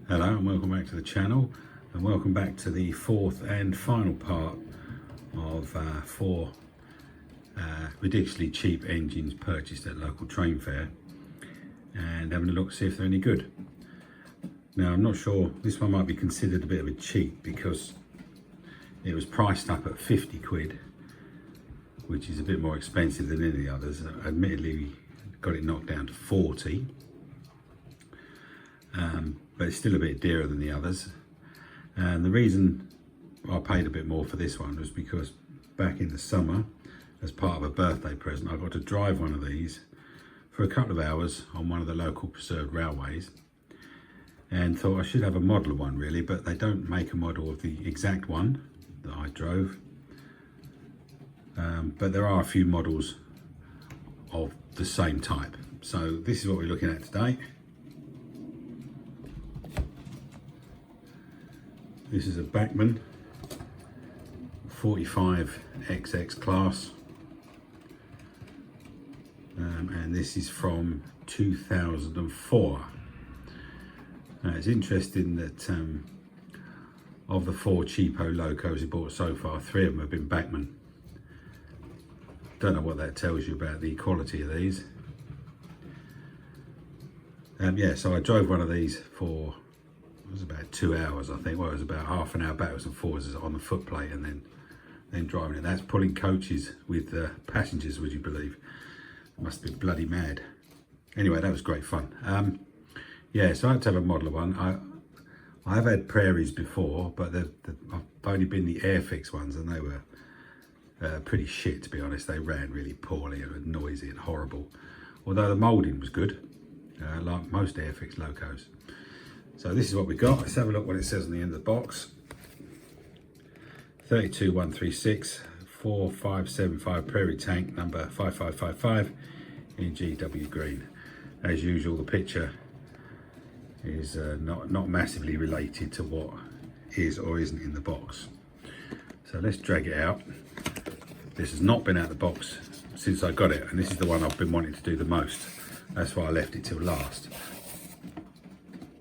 Hello and welcome back to the channel, and welcome back to the fourth and final part of four ridiculously cheap engines purchased at local train fair, and having a look to see if they're any good. Now I'm not sure, this one might be considered a bit of a cheat because it was priced up at 50 quid, which is a bit more expensive than any of the others. Admittedly, we got it knocked down to 40. But it's still a bit dearer than the others. And the reason I paid a bit more for this one was because back in the summer, as part of a birthday present, I got to drive one of these for a couple of hours on one of the local preserved railways, and thought I should have a model of one really, but they don't make a model of the exact one that I drove. But there are a few models of the same type. So this is what we're looking at today. This is a Bachmann 45XX class, and this is from 2004. Now it's interesting that of the four cheapo locos we bought so far, 3 of them have been Bachmann. Don't know what that tells you about the quality of these. Yeah, so I drove one of these for, it was about 2 hours, I think. Well, it was about half an hour backwards and forwards on the footplate, and then driving it. That's pulling coaches with passengers, would you believe? It must be bloody mad. Anyway, that was great fun. Yeah, so I had to have a model of one. I have had Prairies before, but I've only been the Airfix ones, and they were pretty shit, to be honest. They ran really poorly and were noisy and horrible. Although the moulding was good, like most Airfix locos. So this is what we got. Let's have a look what it says on the end of the box. 32136 4575 Prairie tank number 5555 in GW green. As usual, the picture is not massively related to what is or isn't in the box. So let's drag it out. This has not been out of the box since I got it, and this is the one I've been wanting to do the most. That's why I left it till last,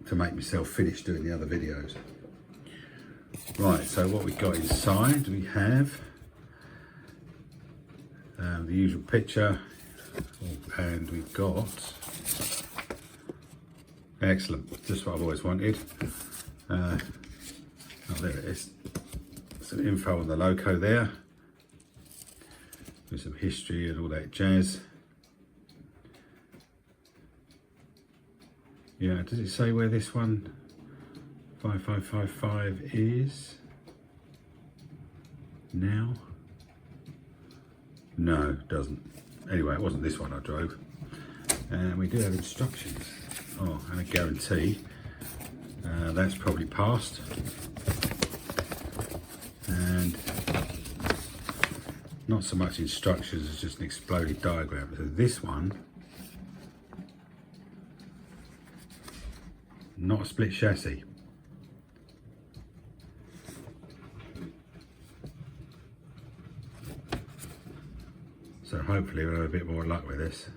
to make myself finish doing the other videos. Right, so what we've got inside, we have the usual picture, and we've got, excellent, just what I've always wanted. Oh, there it is. Some info on the loco there, with some history and all that jazz. Yeah, does it say where this one 5555 is now? No, it doesn't. Anyway, it wasn't this one I drove. And we do have instructions. Oh, and a guarantee. That's probably passed. And not so much instructions as just an exploded diagram. So this one, not a split chassis. So hopefully we'll have a bit more luck with this.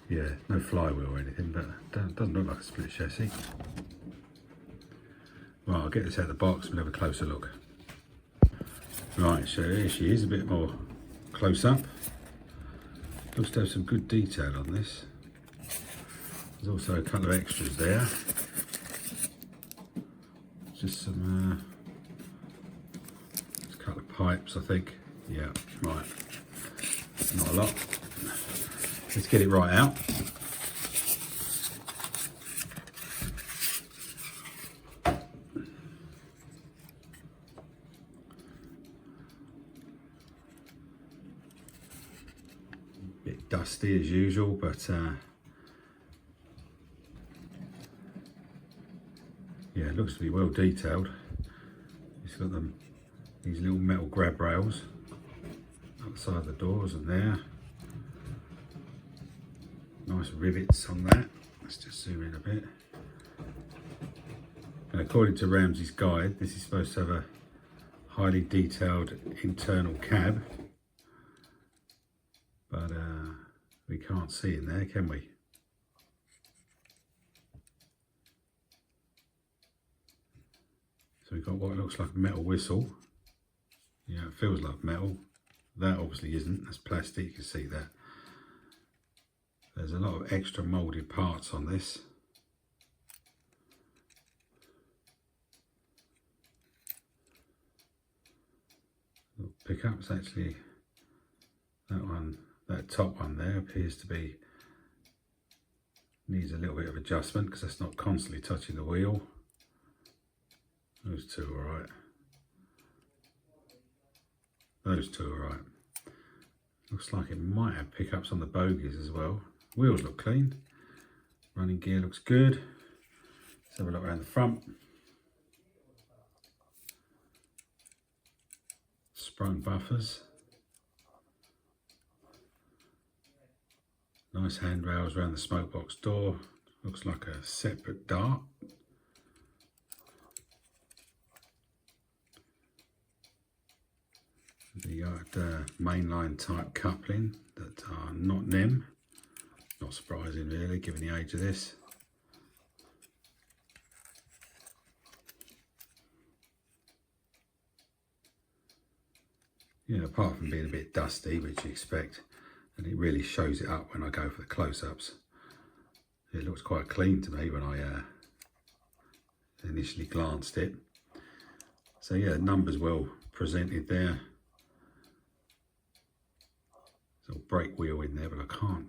Yeah, no flywheel or anything, but doesn't look like a split chassis. Right, I'll get this out of the box and have a closer look. Right, so here she is, a bit more close up. Looks to have some good detail on this. There's also a couple of extras there. Just some, just a couple of pipes, I think. Yeah, right. Not a lot. Let's get it right out. Bit dusty as usual, but yeah, it looks to be well detailed. It's got these little metal grab rails outside the doors and there. Nice rivets on that. Let's just zoom in a bit. And according to Ramsey's guide, this is supposed to have a highly detailed internal cab, but we can't see in there, can we? So we've got what looks like a metal whistle. Yeah, it feels like metal. That obviously isn't, that's plastic, you can see that. There's a lot of extra moulded parts on this. Pickups actually, that top one there appears to be, needs a little bit of adjustment because that's not constantly touching the wheel. Those two are alright. Those two are alright. Looks like it might have pickups on the bogies as well. Wheels look clean. Running gear looks good. Let's have a look around the front. Sprung buffers. Nice handrails around the smoke box door. Looks like a separate dart. You got mainline type coupling that are not NEM. Not surprising really, given the age of this. Yeah, apart from being a bit dusty, which you expect, and it really shows it up when I go for the close-ups. It looks quite clean to me when I initially glanced it. So yeah, numbers well presented there. There's a brake wheel in there, but I can't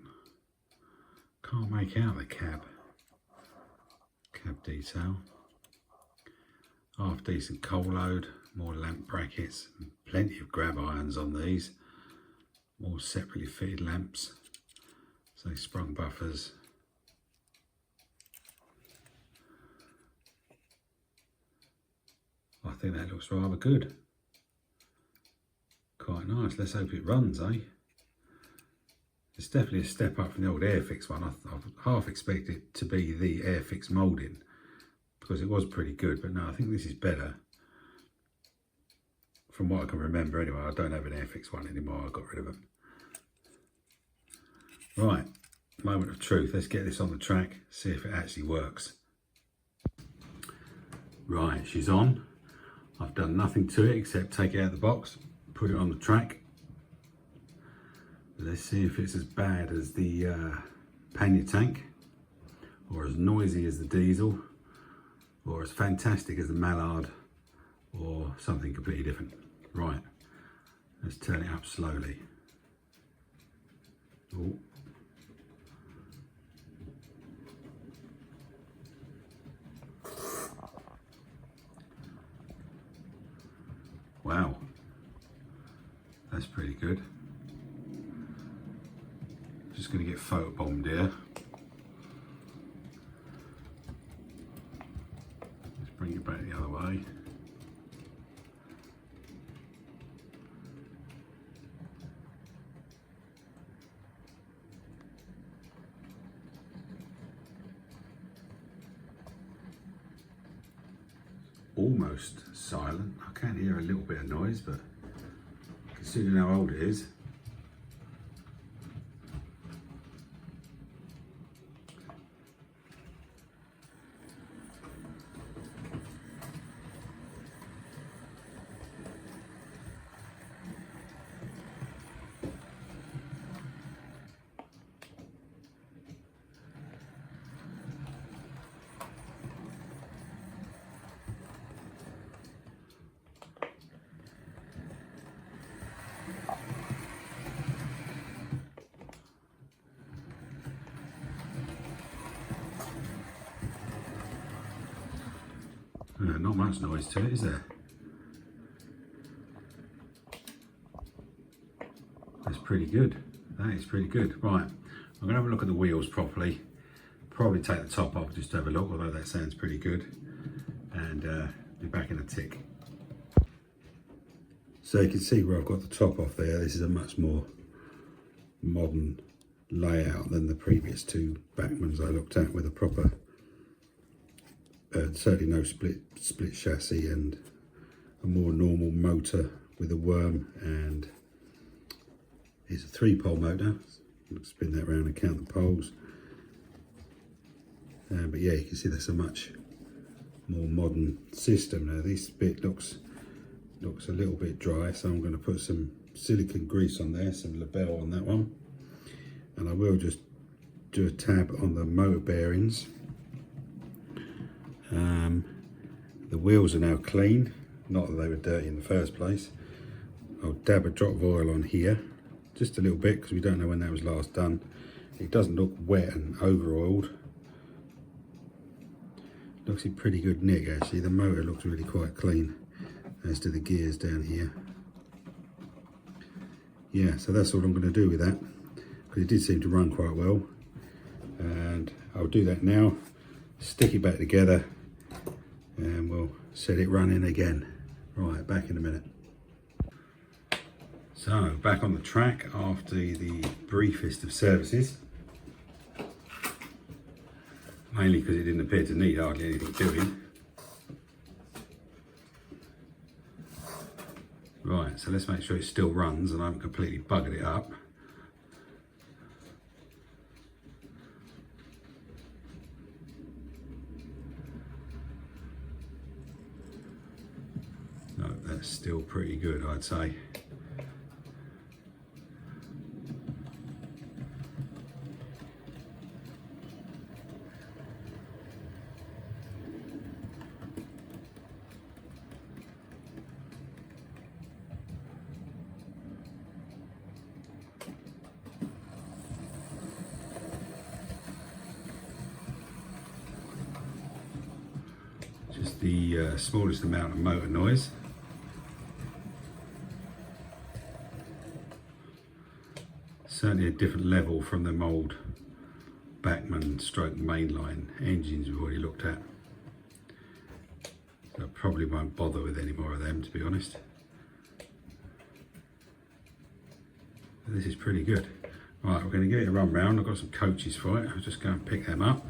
make out the cab detail. Half decent coal load, more lamp brackets, and plenty of grab irons on these. More separately fitted lamps, so sprung buffers. I think that looks rather good. Quite nice. Let's hope it runs, eh? It's definitely a step up from the old Airfix one. I've half expected it to be the Airfix moulding because it was pretty good, but no, I think this is better. From what I can remember anyway, I don't have an Airfix one anymore, I got rid of them. Right, moment of truth. Let's get this on the track, see if it actually works. Right, she's on. I've done nothing to it except take it out of the box, put it on the track. Let's see if it's as bad as the pannier tank, or as noisy as the diesel, or as fantastic as the Mallard, or something completely different. Right, let's turn it up slowly. Ooh. Wow, that's pretty good. Just going to get photobombed here. Let's bring it back the other way. Almost silent. I can hear a little bit of noise, but considering how old it is, not much noise to it, is there? That's pretty good. That is pretty good. Right, I'm going to have a look at the wheels properly. Probably take the top off just to have a look, although that sounds pretty good. And be back in a tick. So you can see where I've got the top off there. This is a much more modern layout than the previous two Bachmanns I looked at, with a proper certainly no split chassis and a more normal motor with a worm, and it's a 3-pole motor. Let's spin that around and count the poles. But yeah, you can see that's a much more modern system. Now this bit looks a little bit dry, so I'm going to put some silicone grease on there, some label on that one, and I will just do a tab on the motor bearings. The wheels are now clean, not that they were dirty in the first place. I'll dab a drop of oil on here, just a little bit, because we don't know when that was last done. It doesn't look wet and over oiled. Looks in pretty good nick actually. The motor looks really quite clean, as do the gears down here. Yeah, so that's all I'm going to do with that, because it did seem to run quite well. And I'll do that now, stick it back together, and we'll set it running again. Right, back in a minute. So, back on the track after the briefest of services. Mainly because it didn't appear to need hardly anything doing. Right, so let's make sure it still runs and I haven't completely buggered it up. No, that's still pretty good, I'd say. Just the smallest amount of motor noise. Certainly a different level from them old Bachmann stroke mainline engines we've already looked at. So I probably won't bother with any more of them, to be honest. But this is pretty good. Right, we're going to give it a run round. I've got some coaches for it. I'll just go and pick them up.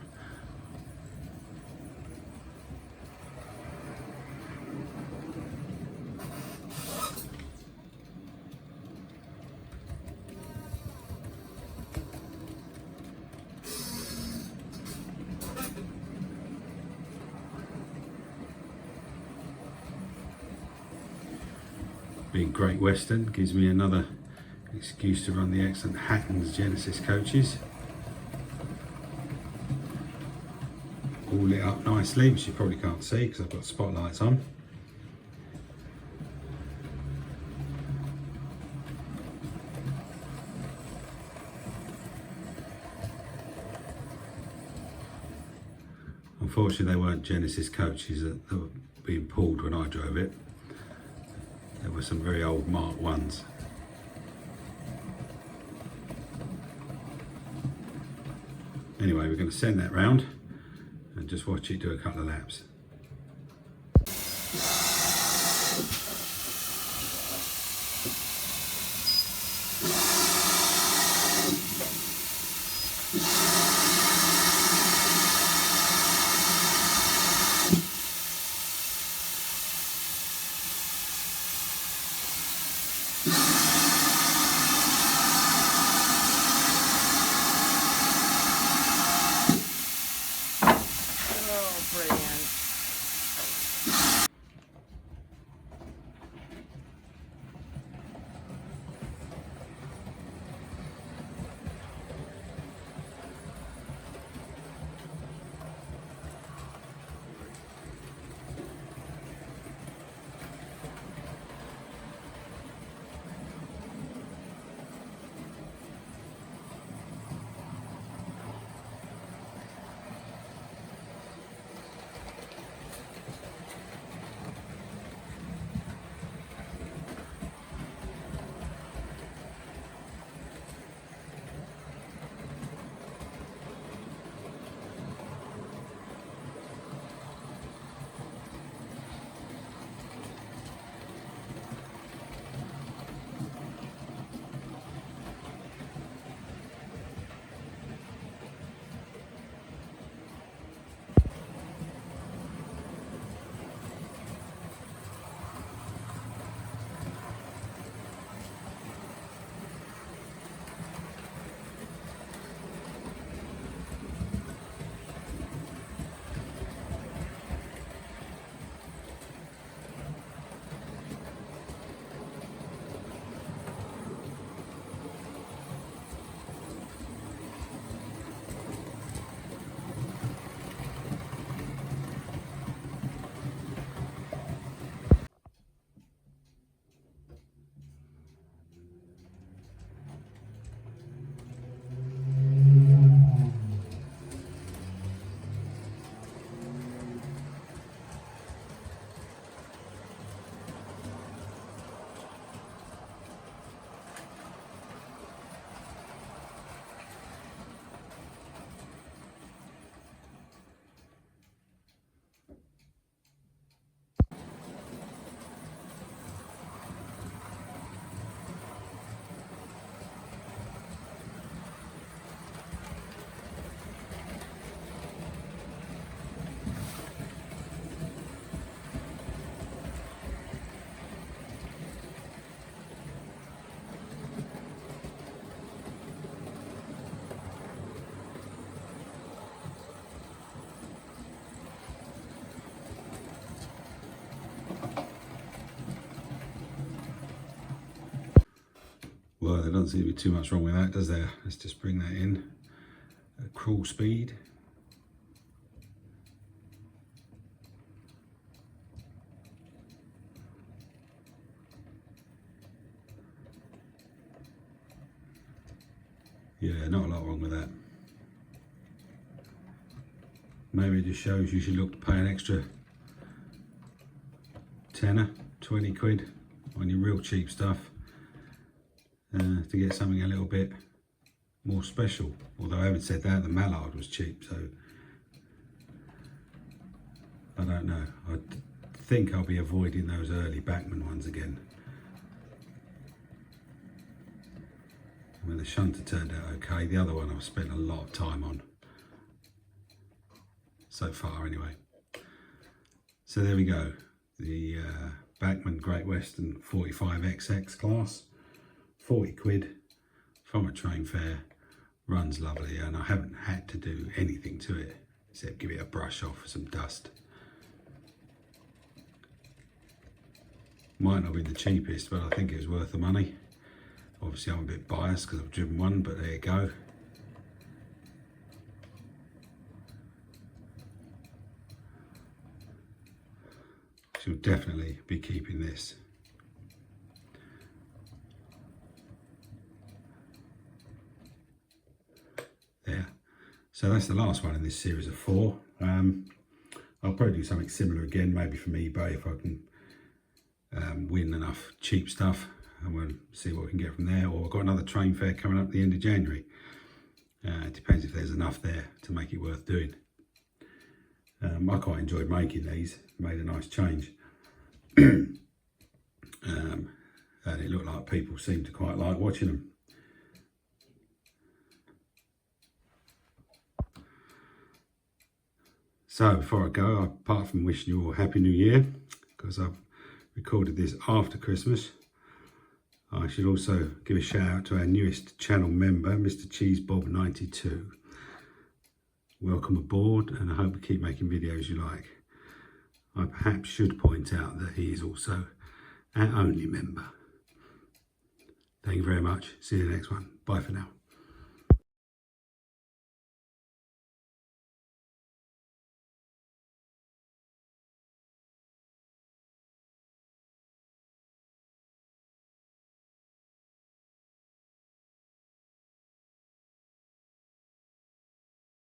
Being Great Western gives me another excuse to run the excellent Hackens Genesis coaches. All lit up nicely, which you probably can't see because I've got spotlights on. Unfortunately, they weren't Genesis coaches that were being pulled when I drove it. There were some very old Mark 1s. Anyway, we're going to send that round and just watch it do a couple of laps. Oh, brilliant. there doesn't seem to be too much wrong with that, does there? Let's just bring that in at cruise speed. Yeah, not a lot wrong with that. Maybe it just shows you should look to pay an extra tenner, 20 quid on your real cheap stuff to get something a little bit more special. Although having said that, the mallard was cheap, so I don't know. I think I'll be avoiding those early bachmann ones again. I mean, the shunter turned out okay. The other one I've spent a lot of time on so far anyway. So there we go, the Bachmann Great Western 45XX class, 40 quid from a train fare, runs lovely, and I haven't had to do anything to it except give it a brush off for some dust. Might not be the cheapest, but I think it was worth the money. Obviously I'm a bit biased because I've driven one, but there you go. She'll definitely be keeping this. There. So that's the last one in this series of 4. I'll probably do something similar again, maybe from eBay if I can win enough cheap stuff, and we'll see what we can get from there. Or I've got another train fare coming up at the end of January. It depends if there's enough there to make it worth doing. I quite enjoyed making these, made a nice change. And it looked like people seemed to quite like watching them. So before I go, apart from wishing you all a Happy New Year, because I've recorded this after Christmas, I should also give a shout out to our newest channel member, Mr. Cheesebob92. Welcome aboard, and I hope we keep making videos you like. I perhaps should point out that he is also our only member. Thank you very much. See you in the next one. Bye for now.